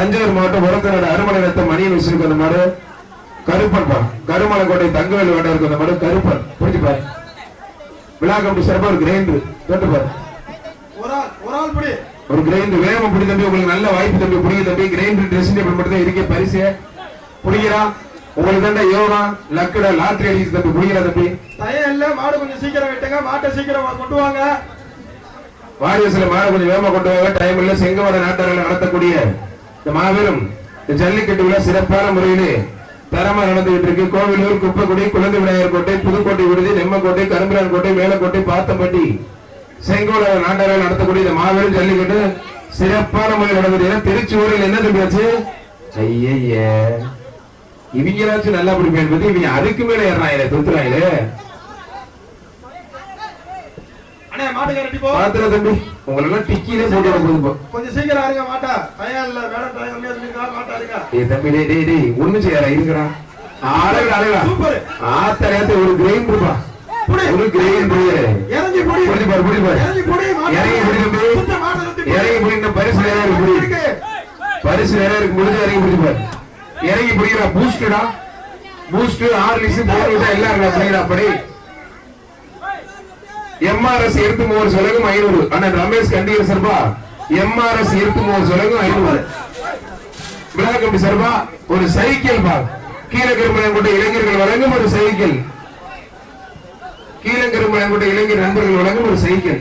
தஞ்சாவூர் மாவட்டம் உரத்தனோட அருமலை ரத்த மணியன் வச்சிருக்க அந்த மாடு கருப்பன் பா. கருமலைக்கோட்டை தங்கவேல் வேண்டா இருக்கு அந்த மாடு கருப்பன். புரிஞ்சு பாரு. விழா கமிட்டி சிறப்பா ஒரு கிரைண்டர் கேட்டு பாரு. ஒரு கிரைண்டர் வேகம் பிடி தம்பி. உங்களுக்கு நல்ல வாய்ப்பு தம்பி. புடிங்க தம்பி. கிரைண்டர் ட்ரெஸ்ஸிங் டேபிள் மட்டும் தான் இருக்கே பரிசு. புடிக்கிறா உங்களுக்கு தாண்டா யோகா லக்குடா லாட்டரி அடிச்சு தம்பி. புடிக்கிறா தம்பி. தயம் இல்ல மாடு கொஞ்சம் சீக்கிரம் வெட்டுங்க. மாட்டை சீக்கிரம் கொண்டு வாங்க. வாரியசில மாடு கொஞ்சம் வேகமா கொண்டு வாங்க. டைம் இல்ல. செங்கவட நாட்டாளர்கள் நடத்தக்கூடிய இந்த மாபெரும் ஜல்லிக்கட்டு விழா சிறப்பான முறையிலே தரமா நடந்துகிட்டு இருக்கு. கோவிலூர், குப்பக்குடி, குழந்தை விநாயகர் கோட்டை, புதுக்கோட்டை விடுதி, நெம்மக்கோட்டை, கரும்பிரான் கோட்டை, மேலக்கோட்டை, பாத்தம்பட்டி, செங்கோட நாட்டாளர்கள் நடத்தக்கூடிய இந்த மாபெரும் ஜல்லிக்கட்டு சிறப்பான முறையில் நடந்தது. திருச்சூரில் என்ன தம்பியாச்சு? ஐய இவங்களாச்சும் நல்லா பிடிப்பேன் பத்தி இவங்க அதுக்கு மேல ஏறாயில தொத்துறாயில. பாத்துற தம்பி உங்களுக்கு டிக்கிலே போட்டு கொஞ்சம் சீக்கிரம் இருங்க. மாட்டா தயார் இல்ல மேடம் தயார் மாட்டா இருக்கா. ஏய் தம்பி டேய் டேய் ஒண்ணு செய்யற இருக்கடா. அழகா அழகா சூப்பர். ஆத்தரேத்து ஒரு கிரைண்டர் பா. ஒரு கிரைண்டர் இறங்கி புடி. புடி பாரு புடி பாரு. இறங்கி புடி. இறங்கி புடி தம்பி. இறங்கி புடி. இந்த பரிசு வேற இருக்கு. பரிசு வேற இருக்கு. முடிஞ்ச இறங்கி புடி பாரு. இறங்கி புடிடா. பூஸ்டடா. பூஸ்ட் ஆர்லிஸ் போர்விட்டா எல்லாம் இருக்கா. புடிடா படி. எம்ஆர்எஸ் 23 சொலகும் 500. அண்ணன் ரமேஷ் கண்டிகர் சர்பா எம்ஆர்எஸ் 23 சொலகும் 500. விழா கமிட்டி சர்பா ஒரு சைக்கிள் பா. கீழக்கருமலையம் கொண்ட இளைஞர்கள் வழங்கும் ஒரு சைக்கிள். கீழக்கருமலையம் கொண்ட இளைஞர் நண்பர்கள் வழங்கும் ஒரு சைக்கிள்.